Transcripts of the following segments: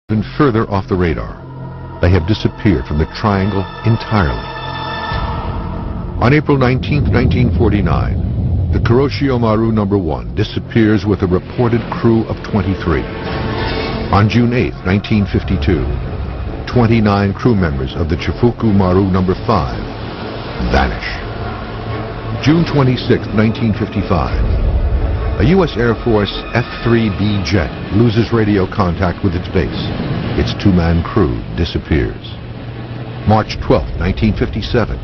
been further off the radar. They have disappeared from the triangle entirely. On April 19, 1949, the Kuroshio Maru No. 1 disappears with a reported crew of 23. On June 8, 1952, 29 crew members of the Chifuku Maru No. 5 vanish. June 26, 1955, a U.S. Air Force F-3B jet loses radio contact with its base. Its two-man crew disappears. March 12, 1957,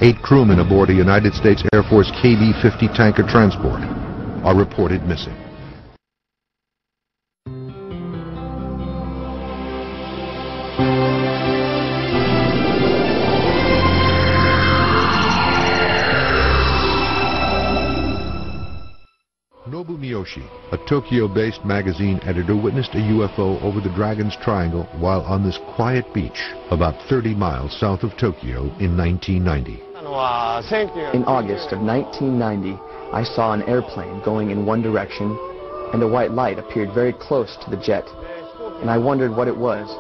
8 crewmen aboard a United States Air Force KV-50 tanker transport are reported missing. Nobu Miyoshi, a Tokyo-based magazine editor, witnessed a UFO over the Dragon's Triangle while on this quiet beach about 30 miles south of Tokyo in 1990. In August of 1990, I saw an airplane going in one direction, and a white light appeared very close to the jet, and I wondered what it was.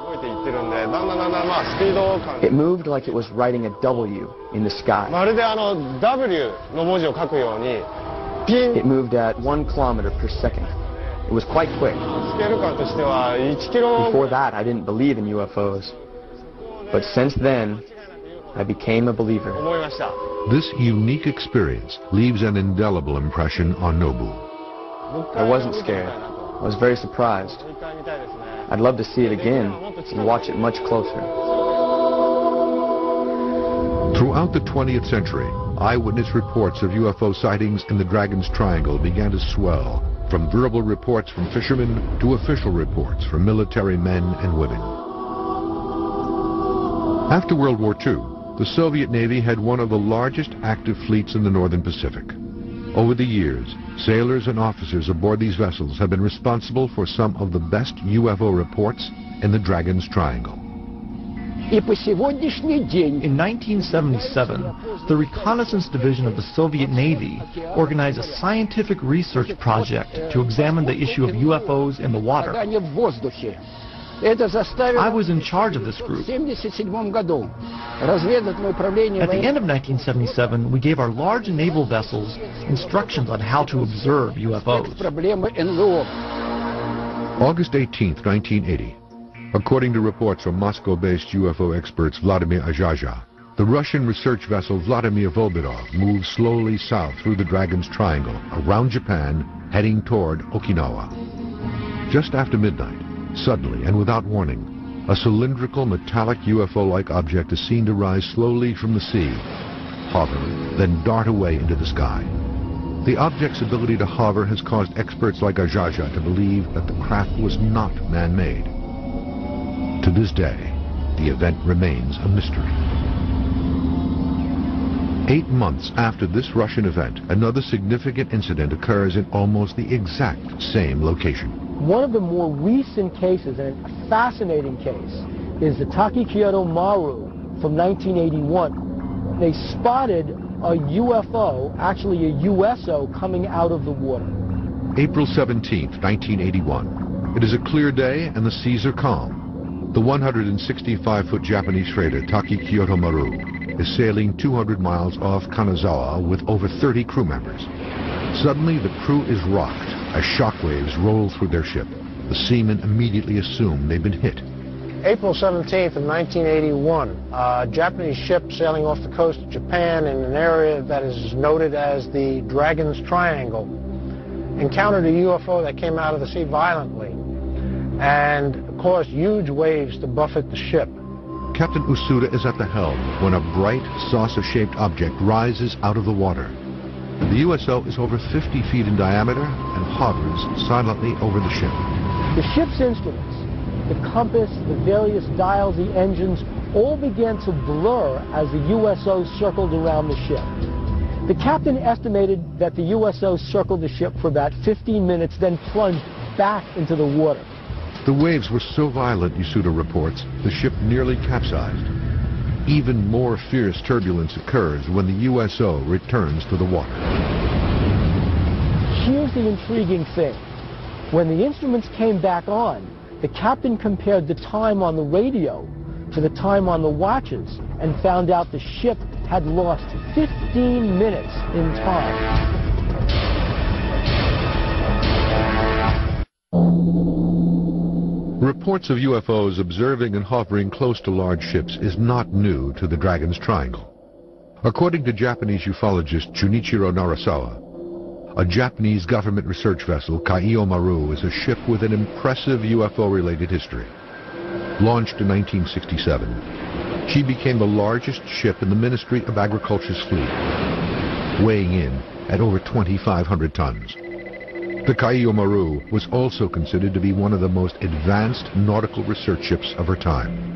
It moved like it was writing a W in the sky. It moved at 1 kilometer per second. It was quite quick. Before that, I didn't believe in UFOs. But since then, I became a believer. This unique experience leaves an indelible impression on Nobu. I wasn't scared. I was very surprised. I'd love to see it again and watch it much closer. Throughout the 20th century, eyewitness reports of UFO sightings in the Dragon's Triangle began to swell, from verbal reports from fishermen to official reports from military men and women. After World War II, the Soviet Navy had one of the largest active fleets in the Northern Pacific. Over the years, sailors and officers aboard these vessels have been responsible for some of the best UFO reports in the Dragon's Triangle. In 1977, the Reconnaissance Division of the Soviet Navy organized a scientific research project to examine the issue of UFOs in the water. I was in charge of this group. At the end of 1977, we gave our large naval vessels instructions on how to observe UFOs. August 18, 1980. According to reports from Moscow-based UFO experts Vladimir Azhaja, the Russian research vessel Vladimir Volbirov moved slowly south through the Dragon's Triangle, around Japan, heading toward Okinawa. Just after midnight, suddenly and without warning, a cylindrical metallic UFO-like object is seen to rise slowly from the sea, hover, then dart away into the sky. The object's ability to hover has caused experts like Azhaja to believe that the craft was not man-made. To this day, the event remains a mystery. 8 months after this Russian event, another significant incident occurs in almost the exact same location. One of the more recent cases, and a fascinating case, is the Taki-Kyoto Maru from 1981. They spotted a UFO, actually a USO, coming out of the water. April 17, 1981. It is a clear day and the seas are calm. The 165-foot Japanese freighter Taki-Kyoto Maru is sailing 200 miles off Kanazawa with over 30 crew members. Suddenly, the crew is rocked as shockwaves roll through their ship. The seamen immediately assume they've been hit. April 17th of 1981, a Japanese ship sailing off the coast of Japan in an area that is noted as the Dragon's Triangle encountered a UFO that came out of the sea violently and caused huge waves to buffet the ship. Captain Usuda is at the helm when a bright, saucer-shaped object rises out of the water. The USO is over 50 feet in diameter and hovers silently over the ship. The ship's instruments, the compass, the various dials, the engines, all began to blur as the USO circled around the ship. The captain estimated that the USO circled the ship for about 15 minutes, then plunged back into the water. The waves were so violent, Usuda reports, the ship nearly capsized. Even more fierce turbulence occurs when the USO returns to the water. Here's the intriguing thing. When the instruments came back on, The captain compared the time on the radio to the time on the watches and found out the ship had lost 15 minutes in time. Reports of UFOs observing and hovering close to large ships is not new to the Dragon's Triangle. According to Japanese ufologist Junichiro Narasawa, a Japanese government research vessel, Kaio Maru, is a ship with an impressive UFO-related history. Launched in 1967, she became the largest ship in the Ministry of Agriculture's fleet, weighing in at over 2,500 tons. The Kaio Maru was also considered to be one of the most advanced nautical research ships of her time.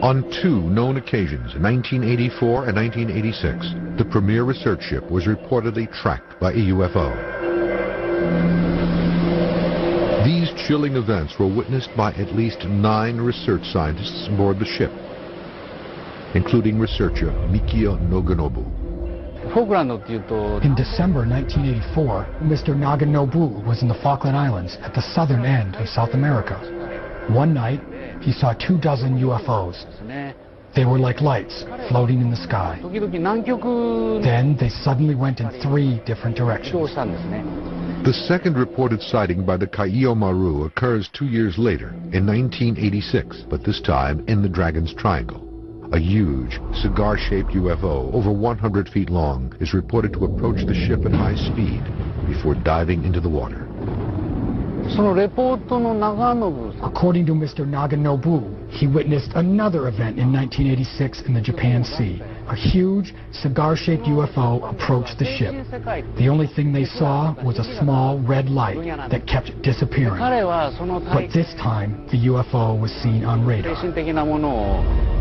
On two known occasions, 1984 and 1986, the premier research ship was reportedly tracked by a UFO. These chilling events were witnessed by at least 9 research scientists aboard the ship, including researcher Mikio Naganobu. In December 1984, Mr. Naganobu was in the Falkland Islands at the southern end of South America. One night, he saw 24 UFOs. They were like lights floating in the sky. Then they suddenly went in 3 different directions. The second reported sighting by the Kaio Maru occurs 2 years later, in 1986, but this time in the Dragon's Triangle. A huge, cigar-shaped UFO, over 100 feet long, is reported to approach the ship at high speed before diving into the water. According to Mr. Naganobu, he witnessed another event in 1986 in the Japan Sea. A huge, cigar-shaped UFO approached the ship. The only thing they saw was a small red light that kept disappearing. But this time, the UFO was seen on radar.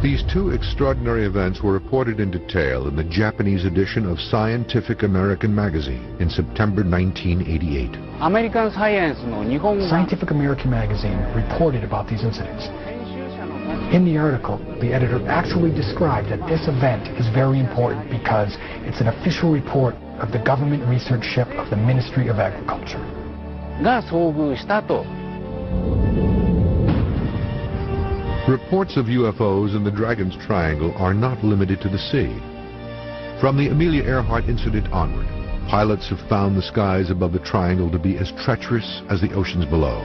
These 2 extraordinary events were reported in detail in the Japanese edition of Scientific American magazine in September 1988. Scientific American magazine reported about these incidents. In the article, the editor actually described that this event is very important because it's an official report of the government research ship of the Ministry of Agriculture. Reports of UFOs in the Dragon's Triangle are not limited to the sea. From the Amelia Earhart incident onward, pilots have found the skies above the triangle to be as treacherous as the oceans below.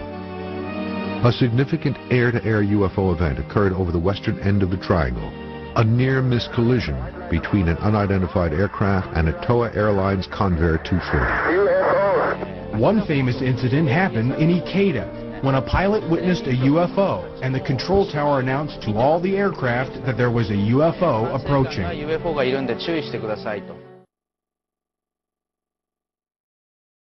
A significant air-to-air UFO event occurred over the western end of the triangle, a near-miss collision between an unidentified aircraft and a TOA Airlines Convair 240. One famous incident happened in Ikeda, when a pilot witnessed a UFO and the control tower announced to all the aircraft that there was a UFO approaching.